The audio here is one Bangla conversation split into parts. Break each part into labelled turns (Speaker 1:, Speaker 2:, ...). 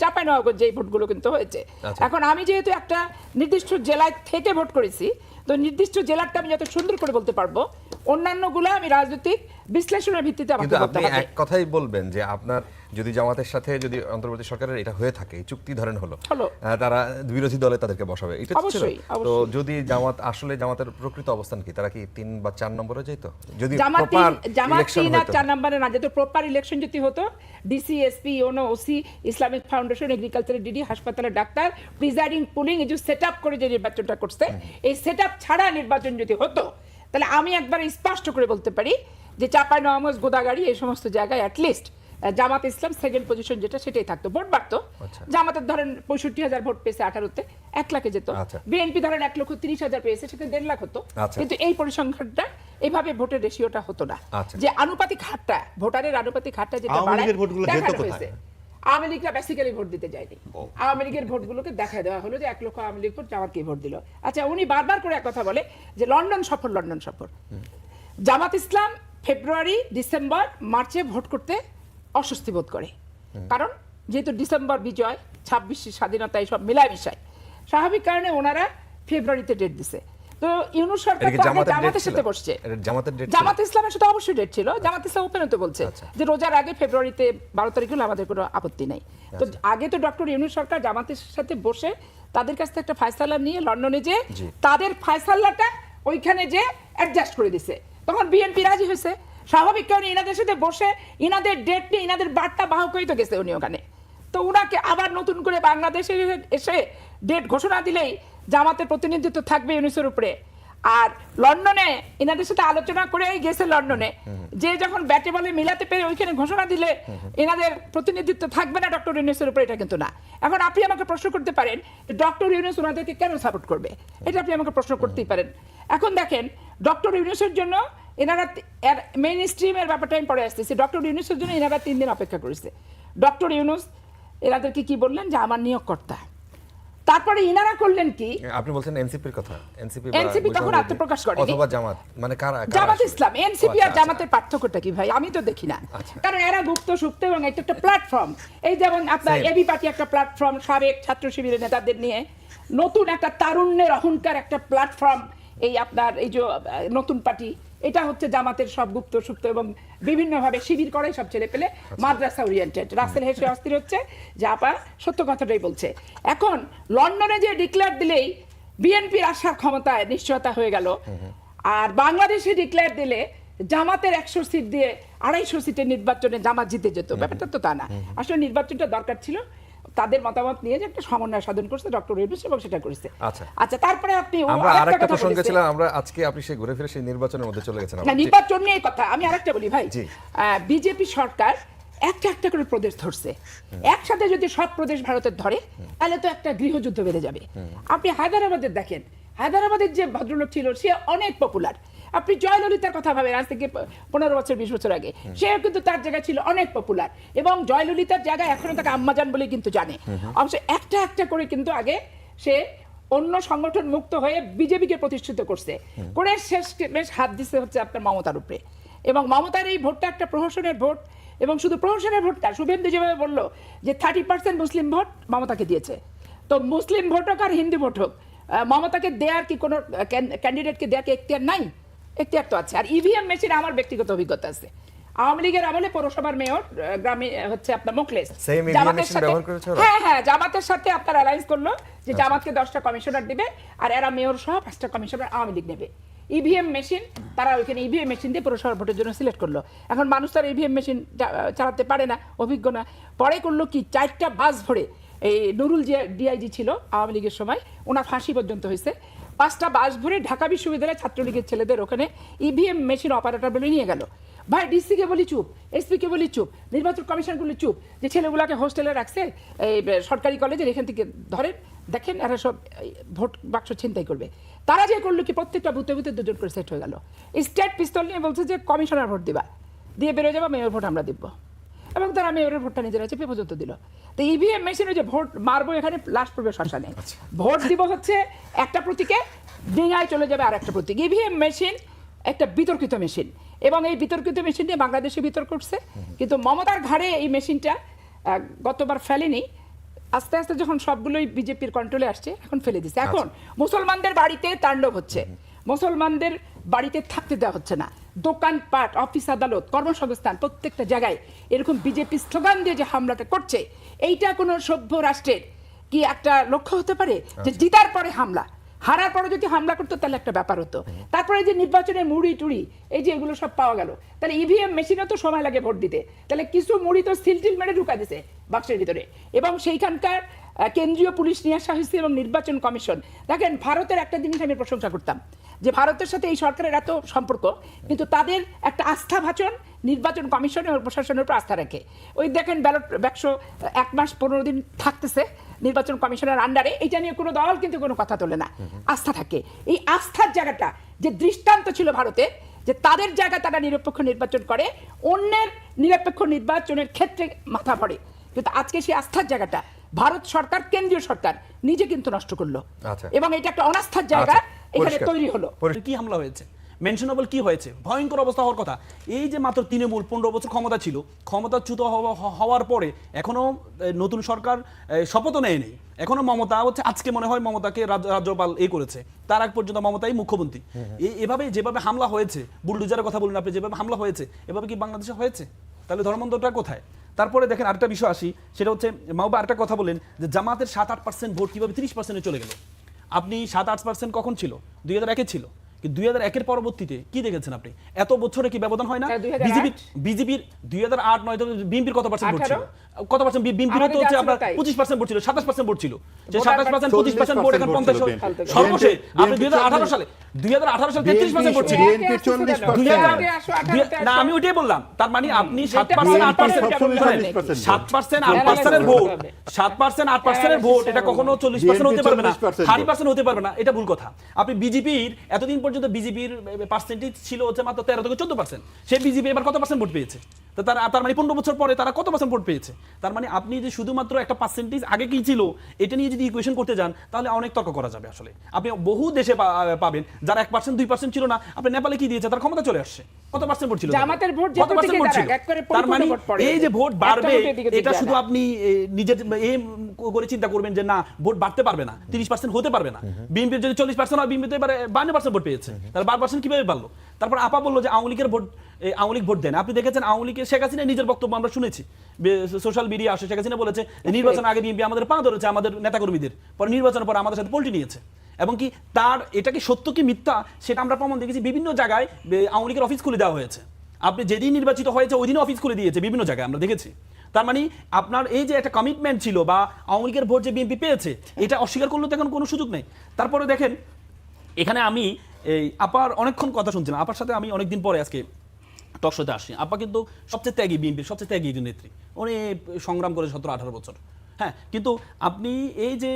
Speaker 1: চাঁপাইনবাবগঞ্জ যে ভোটগুলো কিন্তু হয়েছে। এখন আমি যেহেতু একটা নির্দিষ্ট জেলায় থেকে ভোট করেছি, তো নির্দিষ্ট জেলাটা আমি যত সুন্দর করে বলতে পারবো, অন্যান্যগুলো আমি রাজনৈতিক বিশ্লেষণের ভিত্তিতে আমাকে বলতে হবে।
Speaker 2: আপনি এক কথাই বলবেন যে আপনার যদি জামাতের সাথে যদি অন্তর্বর্তী সরকারের এটা হয়ে থাকে, চুক্তি ধরেন হলো, তারা বিরোধী দলে তাদেরকে বসাবে, এটা ছিল। তো যদি জামাতের প্রকৃত অবস্থান কি, তারা কি 3 বা 4 নম্বরে যেত? যদি প্রপার ইলেকশন হতো,
Speaker 1: 4 নম্বরে না যেত, প্রপার ইলেকশন যদি হতো, DC, SP, UNO, OC, Islamic Foundation, এগ্রিকালচারের ডিডি, হাসপাতালের ডাক্তার, প্রিজাইডিং, পুলিং, এই যে সেটআপ করে যে নির্বাচনটা করছে, এই সেটআপ ছাড়া নির্বাচন যদি হতো, তাহলে আমি একবার স্পষ্ট করে বলতে পারি যে চাঁপাইনবাবগঞ্জ, গোদাগাড়ি, এই সমস্ত জায়গায় অ্যাটলিস্ট জামাত ইসলাম সেকেন্ড পজিশন যেটা সেটাই থাকতো, ভোট বাড়তো। জামাতের ধরেন 65,000 ভোট পেয়েছে 18-তে, 1 লাখে যেত। বিএনপি ধরেন 1,30,000 পেয়েছে, সেটা 1.5 লাখ হতো। কিন্তু এই পরিসংখ্যানটা এইভাবে ভোটের রেশিওটা হতো না, যে আনুপাতিক হারটা, ভোটারের আনুপাতিক হারটা যেটা বাড়ায় দেখানো হয়েছে। আওয়ামী লীগরা বেসিক্যালি ভোট দিতে যায়নি, আওয়ামী লীগের ভোটগুলোকে দেখা দেওয়া হলো যে 1 লক্ষ আওয়ামী লীগ ভোট জামাতকে ভোট দিল। আচ্ছা, উনি বারবার করে এক কথা বলে যে লন্ডন সফর, লন্ডন সফর। জামাত ইসলাম ফেব্রুয়ারি, ডিসেম্বর, মার্চে ভোট করতে অস্বস্তি বোধ করে, কারণ যেহেতু ডিসেম্বর বিজয়, 26 স্বাধীনতা, সব মিলায় মিশায়, স্বাভাবিক কারণে ওনারা ফেব্রুয়ারিতে ডেট দিছে। তো ইউনূস সরকার জামাতের সাথে বসছে, জামাত ইসলামের সাথে অবশ্যই ডেট ছিল। জামাত ইসলাম ওপেন হতে বলছে যে রোজার আগে ফেব্রুয়ারিতে 12 তারিখ হলে আমাদের কোনো আপত্তি নাই। তো আগে তো ডক্টর ইউনূস সরকার জামাতের সাথে বসে তাদের কাছ থেকে একটা ফায়সালা নিয়ে লন্ডনে যে তাদের ফায়সালাটা ওইখানে যে অ্যাডজাস্ট করে দিছে, তখন বিএনপি রাজি হয়েছে। স্বাভাবিক কারণে ইনাদের সাথে বসে ইনাদের ডেট নিয়ে ইনাদের বার্তা বাহক হয়ে তো গেছে উনি ওখানে। তো উনাকে আবার নতুন করে বাংলাদেশে এসে ডেট ঘোষণা দিলেই জামাতের প্রতিনিধিত্ব থাকবে ইউনূসের উপরে। আর লন্ডনে ইনাদের সাথে আলোচনা করেই গেছে লন্ডনে, যে যখন ব্যাটে বলে মিলাতে পেরে ওইখানে ঘোষণা দিলে এনাদের প্রতিনিধিত্ব থাকবে না ডক্টর ইউনূসের উপরে, এটা কিন্তু না। এখন আপনি আমাকে প্রশ্ন করতে পারেন ডক্টর ইউনূস ওনাদেরকে কেন সাপোর্ট করবে, এটা আপনি আমাকে প্রশ্ন করতেই পারেন। এখন দেখেন, ডক্টর ইউনূসের জন্য এনারা মেইন স্ট্রিমের ব্যাপারটা আমি পরে আসতেছি, ডক্টর ইউনূসের জন্য এনারা 3 দিন অপেক্ষা করেছে। ডক্টর ইউনূস এনাদেরকে কি বললেন যে আমার নিয়োগকর্তা। তারপরে ইনারা করলেন কি,
Speaker 2: আপনি বলছেন এনসিপির কথা,
Speaker 1: এনসিপি তখন আত্মপ্রকাশ করে,
Speaker 2: অথবা জামাত, মানে কারা?
Speaker 1: জামাত ইসলাম। এনসিপি আর জামাতের পার্থক্যটা কি ভাই, আমি তো দেখি না। কারণ এরা গুপ্ত সুপ্ত এবং এটা একটা প্ল্যাটফর্ম। এই যেমন আপনার এবি পার্টি একটা প্ল্যাটফর্ম, সাবেক ছাত্র শিবিরের নেতাদের নিয়ে নতুন একটা তারুণ্যের অহংকার একটা প্ল্যাটফর্ম। এই আপনার এই যে নতুন পার্টি, এটা হচ্ছে জামাতের সব গুপ্ত সুপ্ত এবং বিভিন্নভাবে শিবির করে সব ছেলে পেলে, মাদ্রাসা ওরিয়েন্টেড। রাসেল হেসে অস্থির হচ্ছে যে আপা সত্য কথাটাই বলছে। এখন লন্ডনে যে ডিক্লেয়ার দিলেই বিএনপির আশার ক্ষমতায় নিশ্চয়তা হয়ে গেল, আর বাংলাদেশে ডিক্লেয়ার দিলে জামাতের 100 সিট দিয়ে 250 সিটের নির্বাচনে জামাত জিতে যেত, ব্যাপারটা তো তা না। আসলে নির্বাচনটা দরকার ছিল, তাদের মতামত নিয়ে যে একটা সমন্বয় সাধন করছে ডক্টর ইউনূস এবং সেটা করেছে। আচ্ছা, তারপরে আপনি
Speaker 2: আমরা আরেকটা প্রসঙ্গে ছিলাম, আমরা আজকে আপনি সেই ঘুরে ফিরে সেই নির্বাচনের মধ্যে চলে গেছেন।
Speaker 1: না, নির্বাচন নিয়ে কথা আমি আরেকটা বলি ভাই, বিজেপি সরকার একটা করে প্রদেশ ধরছে। একসাথে যদি সব প্রদেশ ভারতের ধরে তাহলে তো একটা গৃহযুদ্ধ বেড়ে যাবে। আপনি হায়দ্রাবাদের দেখেন, হায়দ্রাবাদের যে ভদ্রলোক ছিল সে অনেক পপুলার। আপনি জয়ললিতার কথা ভাবেন, আজ থেকে 15 বছর 20 বছর আগে সেও কিন্তু তার জায়গায় ছিল অনেক পপুলার, এবং জয়ললিতার জায়গায় এখনো তাকে আম্মাজান বলে কিন্তু জানে। অবশ্য একটা করে কিন্তু আগে সে অন্য সংগঠন মুক্ত হয়ে বিজেপিকে প্রতিষ্ঠিত করছে, করে শেষ বেশ হাত দিচ্ছে হচ্ছে আপনার মমতার উপরে। এবং মমতার এই ভোটটা একটা প্রহসনের ভোট, এবং শুধু প্রহসনের ভোটটা শুভেন্দু যেভাবে বললো যে 30% মুসলিম ভোট মমতাকে দিয়েছে। তো মুসলিম ভোট হোক আর হিন্দু ভোট হোক, মমতাকে দেওয়ার কি কোনো ক্যান্ডিডেটকে দেওয়ার কি এখতিয়ার নাই? এখতিয়ার তো আছে। আর ইভিএম মেশিন আমার ব্যক্তিগত অভিজ্ঞতা আছে, আওয়ামী লীগের আমলে পৌরসভার মেয়র গ্রামে হচ্ছে আপনার মোখলেস জামাতের সাথে আপনার অ্যালায়েন্স করলো যে জামাতকে 10টা কমিশনার দিবে আর এরা মেয়র সহ 5টা কমিশনার আওয়ামী লীগ নেবে। ইভিএম মেশিন তারা ওইখানে ইভিএম মেশিন দিয়ে পৌরসভা ভোটের জন্য সিলেক্ট করলো। এখন মানুষ তার ইভিএম মেশিন চালাতে পারে না, অভিজ্ঞ না। পরে করলো কি, 4টা বাস ভরে, এই নুরুল ডিআইজি ছিল আওয়ামী লীগের সময়, ওনার ফাঁসি পর্যন্ত হয়েছে, 5টা বাস ভরে ঢাকা বিশ্ববিদ্যালয়ের ছাত্রলীগের ছেলেদের ওখানে ইভিএম মেশিন অপারেটর বলে নিয়ে গেল। ভাই ডিসিকে বলি চুপ, এসপিকে বলি চুপ, নির্বাচন কমিশনগুলি চুপ, যে ছেলেগুলোকে হোস্টেলে রাখছে এই সরকারি কলেজের এখান থেকে ধরেন দেখেন এরা সব ভোট বাক্স ছিনতাই করবে। তারা যে করলো কি, প্রত্যেকটা বুথে বুথে 2জন করে সেট হয়ে গেল। স্টেট পিস্তল নিয়ে বলছে যে কমিশনার ভোট দিবা, দিয়ে বেরোয় যাবা, মেয়র ভোট আমরা দিব, এবং তারা মেয়রের ভোটটা নিজেরা চেপে পর্যন্ত দিল। তো ইভিএম মেশিনে যে ভোট মারবো এখানে লাস্ট পড়বে শ্মশানে, ভোট দিব হচ্ছে একটা প্রতীকে, ডিঙায় চলে যাবে আর একটা প্রতীক। ইভিএম মেশিন একটা বিতর্কিত মেশিন, এবং এই বিতর্কিত মেশিন নিয়ে বাংলাদেশে বিতর্ক করছে, কিন্তু মমতার ঘাড়ে এই মেশিনটা গতবার ফেলেনি, আস্তে আস্তে যখন সবগুলোই বিজেপির কন্ট্রোলে আসছে এখন ফেলে দিচ্ছে। এখন মুসলমানদের বাড়িতে তাণ্ডব হচ্ছে, মুসলমানদের বাড়িতে থাকতে দেওয়া হচ্ছে না, দোকানপাট, অফিস আদালত, কর্মসংস্থান প্রত্যেকটা জায়গায় এরকম বিজেপি স্লোগান দিয়ে যে হামলাটা করছে, এইটা কোনো সভ্য রাষ্ট্রের কি একটা লক্ষ্য হতে পারে যে জিতার পরে হামলা, হারার পরে যদি হামলা করতো তাহলে একটা ব্যাপার হতো। তারপরে যে নির্বাচনের মুড়ি টুড়ি এই যে এগুলো সব পাওয়া গেল, তাহলে ইভিএম মেশিনও তো সময় লাগে ভোট দিতে, তাহলে কিছু মুড়ি তো সিলটিল মেরে ঢুকা দিছে বাক্সের ভিতরে। এবং সেইখানকার কেন্দ্রীয় পুলিশ নিয়ে আসা হয়েছে এবং নির্বাচন কমিশন। দেখেন, ভারতের একটা জিনিস আমি প্রশংসা করতাম যে ভারতের সাথে এই সরকারের এত সম্পর্ক, কিন্তু তাদের একটা আস্থা ভাষণ নির্বাচন কমিশনের ও প্রশাসনের উপর আস্থা রাখে। ওই দেখেন ব্যালট বাক্স 1 মাস 15 দিন থাকতেছে নির্বাচন কমিশনের আন্ডারে, এটা নিয়ে কোনো দল কিন্তু কোনো কথা তোলে না, আস্থা থাকে। এই আস্থার জায়গাটা যে দৃষ্টান্ত ছিল ভারতে, যে তাদের জায়গা তারা নিরপেক্ষ নির্বাচন করে, অন্যের নিরপেক্ষ নির্বাচনের ক্ষেত্রে মাথা পড়ে, কিন্তু আজকে সেই আস্থার জায়গাটা ভারত সরকার, কেন্দ্রীয় সরকার নিজে কিন্তু নষ্ট করলো। এবং এটা একটা অনাস্থার জায়গা এখানে তৈরি হলো।
Speaker 3: কি হামলা হয়েছে, মেনশনেবল কি হয়েছে, ভয়ঙ্কর অবস্থা হওয়ার কথা। এই যে মাত্র তৃণমূল 15 বছর ক্ষমতা ছিল, ক্ষমতাচ্যুত হওয়ার পরে এখনো নতুন সরকার শপথও নেয়নি, এখনো মমতা হচ্ছে, আজকে মনে হয় মমতাকে রাজ্যপাল করেছে, তার আগ পর্যন্ত মমতাই মুখ্যমন্ত্রী। এভাবে যেভাবে হামলা হয়েছে, বুলডোজারের কথা বলুন আপনি, যেভাবে হামলা হয়েছে এভাবে কি বাংলাদেশে হয়েছে? তাহলে ধর্মান্তরটা কোথায়? তারপরে দেখেন আরেকটা বিষয় আসি, সেটা হচ্ছে মাহবুবা আরেকটা কথা বলেন যে জামাতের 7-8% ভোট কিভাবে 30% চলে গেল। আপনি 7-8% কখন ছিল? 2001-এ ছিল, কিন্তু 2001-এর পরবর্তীতে কি দেখেছেন আপনি? এত বছরে কি ব্যবধান হয় না? বিজেপির 2008-9 বিএনপির কত পার্সেন্ট ভোট ছিল? কত পার্সেন্ট বিএনপির তো হচ্ছে আপনার 25% ভোট ছিল, 27% ভোট ছিল। যে 27% 25% ভোট এখন 50 সর্বশেষ আপনি 2018 সালে 33% ভোট ছিল। না, আমি ওইটাই বললাম, তার মানে আপনি 7% 8% এর ভোট, 7% 8% এর ভোট, এটা কখনো 40% হতে পারবে না, 30% হতে পারবে না, এটা ভুল কথা। আপনি বিজেপির এতদিন পর্যন্ত বিজেপির পার্সেন্টেজ ছিল হচ্ছে মাত্র 13 থেকে 14%, সেই বিজেপি এবার কত পার্সেন্ট ভোট পেয়েছে? তো তার মানে 15 বছর পরে তারা কত পার্সেন্ট ভোট পেয়েছে? তার মানে আপনি যে শুধুমাত্র একটা পার্সেন্টেজ আগে কি ছিল এটা নিয়ে যদি ইকুয়েশন করতে যান তাহলে অনেক তর্ক করা যাবে। আসলে আপনি বহু দেশে পাবেন যারা 1% 2% ছিল না, আপনি নেপালে কি দিয়েছে, তার ক্ষমতা চলে আসছে, কত পার্সেন্ট ভোট ছিল?
Speaker 1: জামাতের ভোট
Speaker 3: কত পার্সেন্ট ভোট ছিল? তার মানে এই যে ভোট বাড়বে, এটা শুধু আপনি নিজের করে চিন্তা করবেন যে না ভোট বাড়তে পারবে না, 30% হতে পারবে না। বিএনপির যদি 40% হয়, বিএনপি তো এবারে 52% ভোট পেয়েছে, তাহলে 12% কিভাবে পারলো? তারপর আপা বললো যে আওয়ামী লীগের ভোট, আওয়ামী লীগ ভোট দেন। আপনি দেখেছেন আওয়ামী লীগের শেখ হাসিনা নিজের বক্তব্য আমরা শুনেছি, সোশ্যাল মিডিয়া আসে, শেখ হাসিনা বলেছে নির্বাচন আগে বিএনপি আমাদের পা ধরেছে, আমাদের নেতাকর্মীদের, পরে নির্বাচনের পর আমাদের সাথে পল্টি নিয়েছে। এবং কি তার এটা কি সত্য কি মিথ্যা সেটা আমরা প্রমাণ দেখেছি, বিভিন্ন জায়গায় আওয়ামী লীগের অফিস খুলে দেওয়া হয়েছে। আপনি যেদিন নির্বাচিত হয়েছে ওই দিনই অফিস খুলে দিয়েছে বিভিন্ন জায়গায়, আমরা দেখেছি। তার মানে আপনার এই যে একটা কমিটমেন্ট ছিল বা আওয়ামী লীগের ভোট যে বিএনপি পেয়েছে এটা অস্বীকার করলে তো এখন কোনো সুযোগ নেই। তারপরে দেখেন এখানে আমি এই আপার অনেকক্ষণ কথা শুনছিলাম, আপার সাথে আমি অনেকদিন পরে আজকে টক শোতে আসি। আপা কিন্তু সবচেয়ে ত্যাগী, বিএনপির সবচেয়ে ত্যাগী একজন নেত্রী, উনি সংগ্রাম করে 17-18 বছর। হ্যাঁ, কিন্তু আপনি এই যে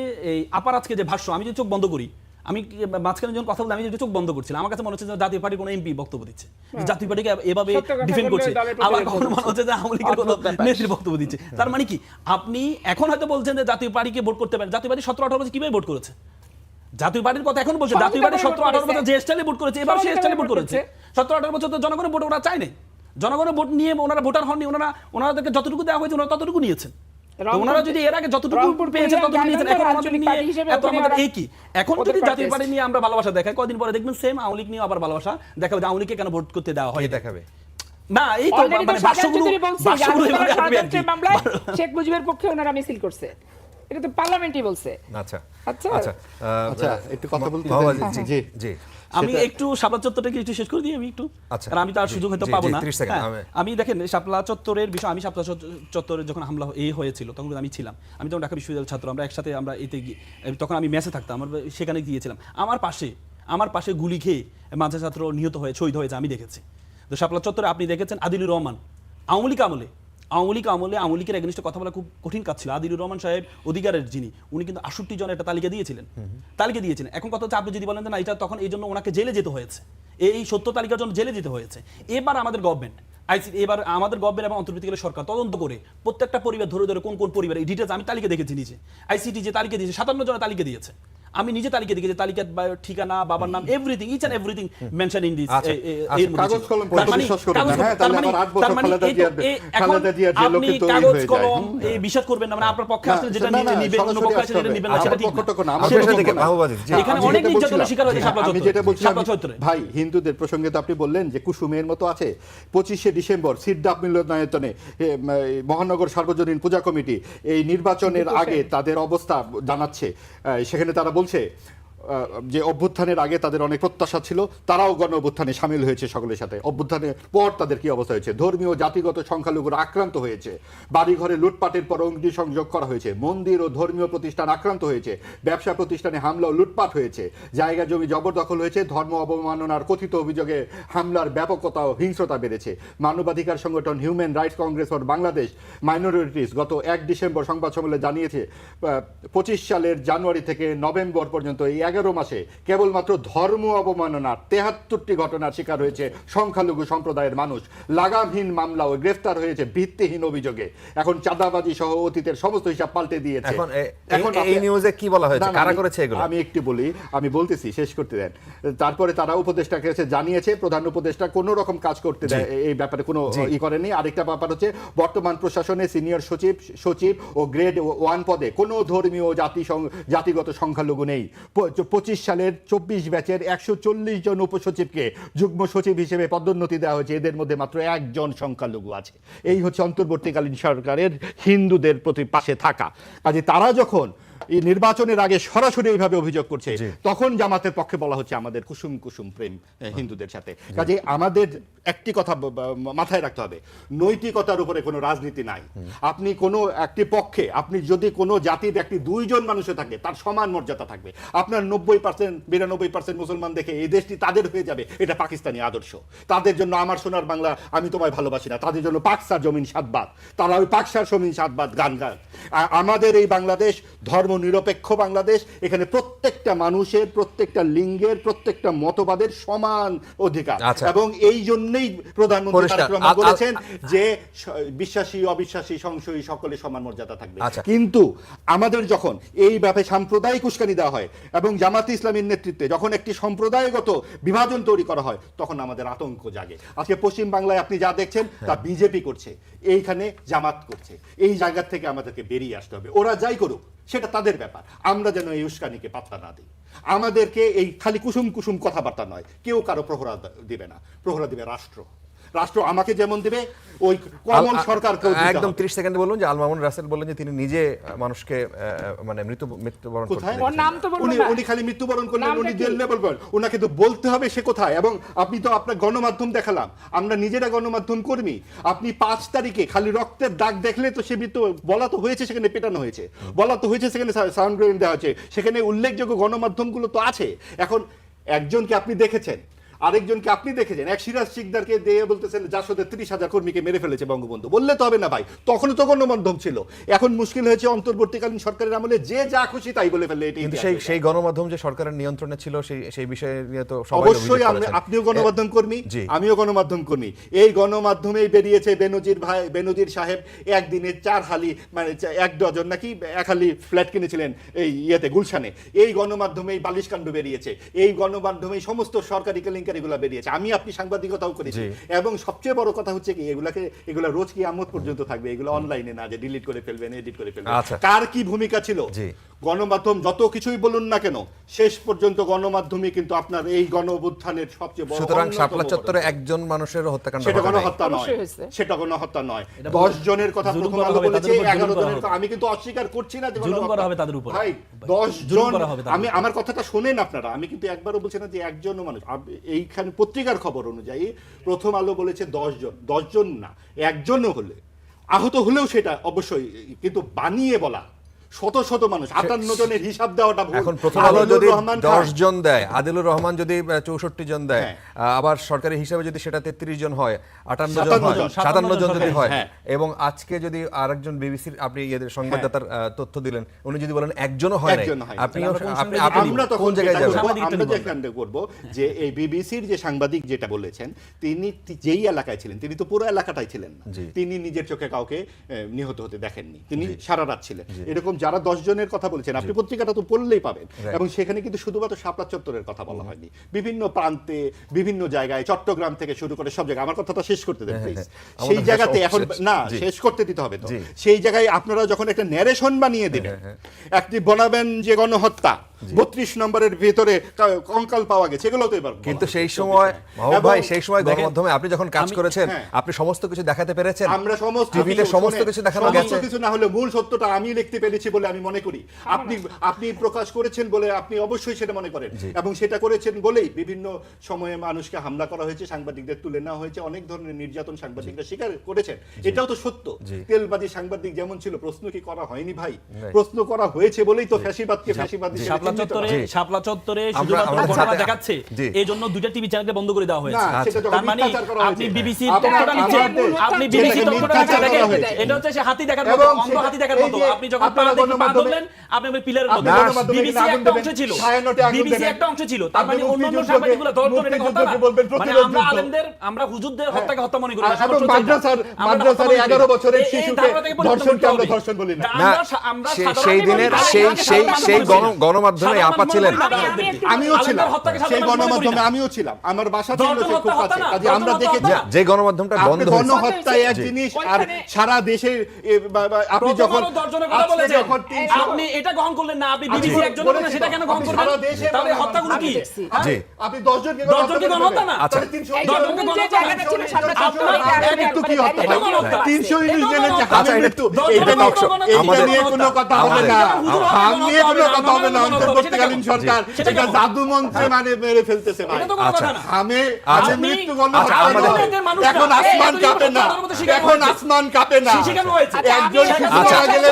Speaker 3: আপার আজকে যে ভাষ্য, আমি যে চোখ বন্ধ করি, আমি মাঝখানে যখন কথা বলতে আমি চোখ বন্ধ করছিলাম, আমার কাছে মনে হচ্ছে যে জাতীয় পার্টির কোনো এমপি বক্তব্য দিচ্ছে, জাতীয় পার্টিকে এভাবে ডিফেন্ড করছে, আবার কখনো মনে হচ্ছে যে আওয়ামী লীগের কোনো নেত্রী বক্তব্য দিচ্ছে। তার মানে কি আপনি এখন হয়তো বলছেন যে জাতীয় পার্টিকে ভোট করতে পারেন, জাতীয় পার্টি 17-18 বছর কিভাবে ভোট করেছে? জাতীয় পার্টির কথা এখন বলছে, জাতীয় পার্টি 17-18 বছর যে স্টাইলে ভোট করেছে, এবার সেই স্টাইলে ভোট করেছে। 17-18 বছর তো জনগণের ভোট ওরা চায় নাই, জনগণের ভোট নিয়ে ওনারা ভোটার হননি, ওনাদেরকে যতটুকু দেওয়া হয়েছে ওনারা ততটুকু নিয়েছেন। ওনারা যদি এর আগে যতটুকু পেয়েছেন ততটুকু নিয়েছেন, এখন আমাদের নিয়ে এত আমাদের এই কি? এখন যদি জাতীয় পার্টি নিয়ে আমরা ভালোবাসা দেখাই, কদিন পরে দেখবেন সেম আওয়ামী লীগ নিয়ে আবার ভালোবাসা দেখাবে, আওয়ামী লীগকে কেন ভোট করতে দেওয়া হয় দেখাবে না। এই তো মানে ভাষ্যগুলো
Speaker 1: শেখ মুজিবের পক্ষে ওনারা মিছিল করছে, এটা তো পার্লামেন্টই বলছে।
Speaker 2: আচ্ছা
Speaker 1: আচ্ছা
Speaker 4: আচ্ছা একটু কথা বলতে জি জি
Speaker 3: আমি একটু শাপলা চত্বরটাকে একটু শেষ করে দিই আমি একটু, আর আমি তার সুযোগ হয়তো পাবো না। আমি দেখেন শাপলা চত্বরের বিষয়, আমি শাপলা চত্বরে যখন হামলা হয়েছিল তখন আমি ছিলাম, আমি তখন ঢাকা বিশ্ববিদ্যালয়ের ছাত্র, আমরা একসাথে আমরা এতে তখন আমি মেসে থাকতাম, আমরা সেখানে গিয়েছিলাম। আমার পাশে গুলি খেয়ে মাঝে ছাত্র নিহত হয়ে শহীদ হয়েছে আমি দেখেছি। তো শাপলা চত্বরে আপনি দেখেছেন আদিলুর রহমান, আওয়ামী লীগ আমলে আওয়ামী লীগের এগেইনস্টে কথা বলা খুব কঠিন কাজ ছিল। আদিলুর রহমান সাহেব অধিকারের যিনি, উনি কিন্তু 68 জনের একটা তালিকা দিয়েছিলেন। এখন কথা হচ্ছে আপনি যদি বলেন না এটা তখন এই জন্য ওনাকে জেলে যেতে হয়েছে, এই সত্য তালিকার জন্য জেলে যেতে হয়েছে। এবার আমাদের গভর্নমেন্ট এবং অন্তর্বর্তীকালীন সরকার তদন্ত করে প্রত্যেকটা পরিবার ধরে কোন কোন পরিবার এই ডিটেলস আমি তালিকা দেখেছি নিজে, আইসিটি যে তালিকা দিয়েছে 57 জনের তালিকা দিয়েছে। আমি নিজে তালিকা দেখি যে তালিকার ঠিকানা, বাবার নাম, everything, each and everything mention in this.
Speaker 4: কাগজ কলম পরিশোধ করবেন না, হ্যাঁ, তাহলে আবার 8 বছর খালেদা জিয়ার যে লোকে তৈরি
Speaker 3: কাগজ
Speaker 4: হয়ে যায়।
Speaker 3: কলম এই বিশ্বাস করবেন না, মানে আপনার পক্ষে আসলে যেটা নিবেন, অন্য পক্ষে আসলে যেটা নিবেন না, সেটা ঠিক না। এখানে অনেক নির্যাতনের শিকার হয়েছে
Speaker 4: আমি যেটা বলছিলাম,
Speaker 3: শাপলা চত্বরে।
Speaker 4: ভাই হিন্দুদের প্রসঙ্গে তো আপনি বললেন যে কুসুমের মতো আছে। 25শে ডিসেম্বর সিদ্ধাপ মিলনায়তনে মহানগর সার্বজনীন পূজা কমিটি এই নির্বাচনের আগে তাদের অবস্থা জানাচ্ছে। সেখানে তারা বলছে যে অভ্যুত্থানের আগে তাদের অনেক প্রত্যাশা ছিল, তারাও গণ অভ্যুত্থানে সামিল হয়েছে সকলের সাথে। অভ্যুত্থানের পর তাদের কি অবস্থা হয়েছে? ধর্মীয় জাতিগত সংখ্যালঘুরা আক্রান্ত হয়েছে, বাড়িঘরে লুটপাটের পর অগ্নিসংযোগ করা হয়েছে, মন্দির ও ধর্মীয় প্রতিষ্ঠান আক্রান্ত হয়েছে, ব্যবসা প্রতিষ্ঠানে হামলা ও লুটপাট হয়েছে, জায়গা জমি জবরদখল হয়েছে, ধর্ম অবমাননার কথিত অভিযোগে হামলার ব্যাপকতা ও হিংস্রতা বেড়েছে। মানবাধিকার সংগঠন human rights Congress for Bangladesh minorities গত 1 ডিসেম্বর সংবাদ সম্মেলনে জানিয়েছে 25 সালের জানুয়ারি থেকে নভেম্বর পর্যন্ত এই 11 মাসে কেবলমাত্র ধর্ম অবমাননার 73টি ঘটনার শিকার হয়েছে সংখ্যালঘু সম্প্রদায়ের মানুষ। লাগামহীন মামলা ও গ্রেফতার হয়েছে ভিত্তিহীন অভিযোগে। এখন চাঁদাবাজি সহ অতীতের সমস্ত হিসাব পাল্টে দিয়েছে।
Speaker 2: এখন এই নিউজে কি বলা হয়েছে, কারা করেছে এগুলো?
Speaker 4: আমি একটু বলি, আমি বলতেছি, শেষ করতে দেন। তারপরে তারা উপদেষ্টাকে কাছে জানিয়েছে, প্রধান উপদেষ্টা কোনো রকম কাজ করতে দেয় এই ব্যাপারে কোনো ই করেনি। আরেকটা ব্যাপার হচ্ছে বর্তমান প্রশাসনে সিনিয়র সচিব ও গ্রেড 1 পদে কোনো ধর্মীয় জাতিগত সংখ্যালঘু নেই। 25 সালের 24 ব্যাচের 140 জন উপসচিবকে যুগ্ম সচিব হিসেবে পদোন্নতি দেওয়া হয়েছে, এদের মধ্যে মাত্র 1 জন সংখ্যালঘু আছে। এই হচ্ছে অন্তর্বর্তীকালীন সরকারের হিন্দুদের প্রতি পাশে থাকা। কাজে তারা যখন এই নির্বাচনের আগে সরাসরি এইভাবে অভিযোগ করছে, তখন জামাতের পক্ষে বলা হচ্ছে আমাদের কুসুম কুসুম প্রেম হিন্দুদের সাথে। কাজে আমাদের একটি কথা মাথায় রাখতে হবে, নৈতিকতার উপরে কোনো রাজনীতি নাই। আপনি কোনো একটি পক্ষে, আপনি যদি কোনো জাতির একটি 2 জন মানুষও থাকে, তার সমান মর্যাদা থাকবে। আপনার 90% 92% মুসলমান দেখে এই দেশটি তাদের হয়ে যাবে, এটা পাকিস্তানি আদর্শ। তাদের জন্য আমার সোনার বাংলা, আমি তোমায় ভালোবাসি না, তাদের জন্য পাকসার জমিন সাতবাদ, তারা ওই পাকসার জমিন সাতবাদ গান গান। আমাদের এই বাংলাদেশ ধর্ম নিরপেক্ষ বাংলাদেশ, এখানে প্রত্যেকটা মানুষের, প্রত্যেকটা লিঙ্গের, প্রত্যেকটা মতবাদের সমান অধিকার। এবং এই জন্যই প্রধানমন্ত্রী তারেক রহমান বলেছেন যে বিশ্বাসী অবিশ্বাসী সংশয়ী সকলে সমান মর্যাদা থাকবে। কিন্তু আমাদের যখন এই ব্যাপারে সাম্প্রদায়িক উস্কানি দেওয়া হয় এবং জামাতে ইসলামীর নেতৃত্বে যখন একটি সম্প্রদায়গত বিভাজন তৈরি করা হয়, তখন আমাদের আতঙ্ক জাগে। আজকে পশ্চিম বাংলায় আপনি যা দেখছেন তা বিজেপি করছে, এইখানে জামাত করছে। এই জায়গা থেকে আমাদেরকে বেরিয়ে আসতে হবে। ওরা যাই করুক সেটা তাদের ব্যাপার, আমরা যেন এই উস্কানিকে পাত্তা না দিই। আমাদেরকে এই খালি কুসুম কুসুম কথাবার্তা নয়, কেউ কারো প্রহরা দিবে না, প্রহরা দিবে রাষ্ট্র। রাষ্ট্র আমাকে যেমন দিবে, ওই কমন সরকার
Speaker 2: একদম 30 সেকেন্ডে বলুন যে আল মামুন রাসেল বলেন যে তিনি নিজে মানুষকে মানে মৃত্যুবরণ করতেন।
Speaker 1: ওর নাম তো বলবেন না,
Speaker 4: উনি খালি মৃত্যুবরণ করলেন, উনি জেলে বলবেন, ওনাকে তো বলতে হবে সে কোথায়। এবং আপনি তো আপনার গণমাধ্যম দেখালাম, আমরা নিজেরা গণমাধ্যম কর্মী। আপনি 5 তারিখে খালি রক্তের দাগ দেখলে তো সে মৃত্যু বলা তো হয়েছে, সেখানে পেটানো হয়েছে, বলা তো হয়েছে, সেখানে সাউন্ড গ্রেনেড দেওয়া হয়েছে, সেখানে উল্লেখযোগ্য গণমাধ্যমগুলো তো আছে। এখন একজনকে আপনি দেখেছেন, আরেকজনকে আপনি দেখেছেন, এক সিরাজ শিকদারকে দিয়ে বলতেছেন জাসদের 30,000 কর্মীকে মেরে ফেলেছে বঙ্গবন্ধু, বললে তো হবে না ভাই, তখনও তো গণমাধ্যম ছিল। এখন মুশকিল হয়েছে অন্তর্বর্তীকালীন সরকারের আমলে যে যা খুশি তাই বলে ফেলে।
Speaker 2: কিন্তু সেই গণমাধ্যম যে সরকারের নিয়ন্ত্রণে ছিল, সেই বিষয়ে নিয়ে তো সবাই
Speaker 4: অবশ্যই আপনিও গণমাধ্যম কর্মী, আমিও গণমাধ্যম কর্মী। এই গণমাধ্যমেই বেরিয়েছে বেনজির সাহেব একদিনে 4 হালি, মানে 1 ডজন নাকি 1 হালি ফ্ল্যাট কিনেছিলেন এই ইয়েতে গুলশানে। এই গণমাধ্যমেই বালিশকাণ্ড বেরিয়েছে, এই গণমাধ্যমেই সমস্ত সরকারি কেলেঙ্কারি এগুলা বেরিয়েছে। আমি আপনি সাংবাদিকতাও করেছি, এবং সবচেয়ে বড় কথা হচ্ছে কি, এগুলা রোজ কিয়ামত পর্যন্ত থাকবে, এগুলো অনলাইনে না যে ডিলিট করে ফেলবেন, এডিট করে ফেলবেন। কার কি ভূমিকা ছিল? গণমাধ্যম যত কিছুই বলুন না কেন, শেষ পর্যন্ত গণমাধ্যমই কিন্তু আপনার এই গণঅভ্যুত্থানের সবচেয়ে বড়।
Speaker 2: সুতরাং শাপলা চত্বরে একজন মানুষের হত্যাকাণ্ড,
Speaker 4: সেটা গণহত্যা নয়, সেটা গণহত্যা নয়। 10 জনের কথা প্রথম আলো বলেছে, 11 জনের কথা আমি কিন্তু অস্বীকার করছি না যে
Speaker 3: জুলুম করা হবে তাদের উপর।
Speaker 4: ভাই 10 জন, আমি আমার কথাটা শুনেন আপনারা, আমি কিন্তু একবারও বলছি না যে একজনও মানুষ। এইখানে পত্রিকার খবর অনুযায়ী প্রথম আলো বলেছে 10 জন, 10 জন না, একজনও হলে আহত হলেও সেটা অবশ্যই, কিন্তু বানিয়ে বলা শত শত মানুষ, 58 জনের হিসাব দেওয়াটা ভুল।
Speaker 2: এখন প্রথম আলো যদি 10 জন দেয়, আদিলুর রহমান যদি 64 জন দেয়, আবার সরকারি হিসাবে যদি সেটা 33 জন হয়, 58 জন হয়, 57 জন যদি হয়, এবং আজকে যদি আরেকজন বিবিসির আপনি এদের সংবাদদাতার তথ্য দিলেন, উনি যদি বলেন একজনও হয় না,
Speaker 4: আমরা তখন কোন জায়গায় যাব? আমরা যেখানে করব যে এই বিবিসির যে সাংবাদিক যেটা বলেছেন, তিনি যেই এলাকায় ছিলেন, তিনি তো পুরো এলাকাটাই ছিলেন না, তিনি নিজের চোখে কাউকে নিহত হতে দেখেননি, তিনি সারা রাত ছিলেন। এরকম যারা 10 জনের কথা বলেছেন আপনি পত্রিকাটা তো পড়লেই পাবেন, এবং সেখানে কিন্তু শুধুমাত্র শাপলা চত্বরের কথা বলা হয়নি, বিভিন্ন প্রান্তে বিভিন্ন জায়গায় চট্টগ্রাম থেকে শুরু করে সব জায়গায়। আমার কথাটা শেষ করতে দেন প্লিজ। সেই জায়গাতে এখন না শেষ করতে দিতে হবে তো, সেই জায়গায় আপনারা যখন একটা ন্যারেশন বানিয়ে দেবেন, একটি বনাবেন যে গণহত্যা 32 নম্বরের ভিতরে কঙ্কাল পাওয়া গেছে, এগুলো তো এবার
Speaker 2: কিন্তু সেই সময় মাহবুব ভাই, সেই সময় গণমাধ্যমে আপনি যখন কাজ করেছেন আপনি সমস্ত কিছু দেখাতে পেরেছেন,
Speaker 4: আমরা সমস্ত
Speaker 2: টিভিতে সমস্ত কিছু দেখানো গেছে,
Speaker 4: কিছু না হলে মূল সত্যটা আমি লিখতে পেরেছি বলে আমি মনে করি। আপনি প্রকাশ করেছেন বলে আপনি অবশ্যই সেটা মনে করেন, এবং সেটা করেছেন বলেই বিভিন্ন সময়ে মানুষকে হামলা করা হয়েছে, সাংবাদিকদের তুলে নেওয়া হয়েছে, অনেক ধরনের নির্যাতন সাংবাদিকরা স্বীকার করেছেন, এটাও তো সত্য। তেলবাজি সাংবাদিক যেমন ছিল, প্রশ্ন কি করা হয়নি ভাই? প্রশ্ন করা হয়েছে বলেই তো ফ্যাসিবাদকে ফ্যাসিবাদী
Speaker 3: শাপলা চত্বরে শুধুমাত্র ঘটনা দেখাচ্ছে, এই জন্য দুইটা টিভি চ্যানেলকে বন্ধ করে দেওয়া হয়েছে। তার মানে আপনি বিবিসি তথ্যটা নিচ্ছেন, আপনি বিবিসি তথ্যটা দেখেন, এটা হচ্ছে সে হাতি দেখার মতো, অন্ধ হাতি দেখার মতো। আপনি যখন পা দেখে পা ধরলেন, আপনি পিলারের মতো। বিবিসি একটা অংশ ছিল, বিবিসি একটা অংশ ছিল, তার মানে অন্যান্য সাংবাদিকগুলো দর্শন এটা কথা না। মানে আমরা আলেমদের, আমরা হুজুরদের হত্যাকে হত্যা মনে করি না।
Speaker 4: এবং মাদ্রাসার 11 বছরের শিশুকে ধর্ষণকে আমরা ধর্ষণ বলি না।
Speaker 2: সেই দিনের সেই গণমাধ্যমে আপা ছিলেন,
Speaker 4: আমিও ছিলাম, সেই গণমাধ্যমে আমিও ছিলাম, আমার বাসা ছিল সেই খুব কাছে, কাজে আমরা দেখেছি
Speaker 2: যে গণমাধ্যমটা বন্ধ হয়েছে।
Speaker 4: গণহত্যা এক জিনিস, আর সারা দেশে আপনি যখন
Speaker 3: আপনি এটা গ্রহণ করলেন না, আপনি বিবিসি একজন না, সেটা কেন গ্রহণ করবেন? তাহলে হত্যাগুলো কি?
Speaker 2: জি,
Speaker 4: আপনি 10 জনকে
Speaker 3: 10 জনকে গণহত্যা না,
Speaker 2: আচ্ছা
Speaker 3: 10 জনকে গণহত্যা না,
Speaker 4: মৃত্যু কি হত্যা ভাই? 319 জনের যে হামলা মৃত্যু,
Speaker 3: এটা
Speaker 4: নিয়ে কোনো কথা হবে না, হাম নিয়ে কোনো কথা হবে না। অন্তর্বর্তীকালীন সরকার এটা জাদু মন্ত্রে মানে মেরে ফেলতেছে ভাই। হামে মৃত্যু গণহত্যা, এখন আসমান কাঁপে না, এখন আসমান কাঁপে না, একজন শিশু মারা গেলে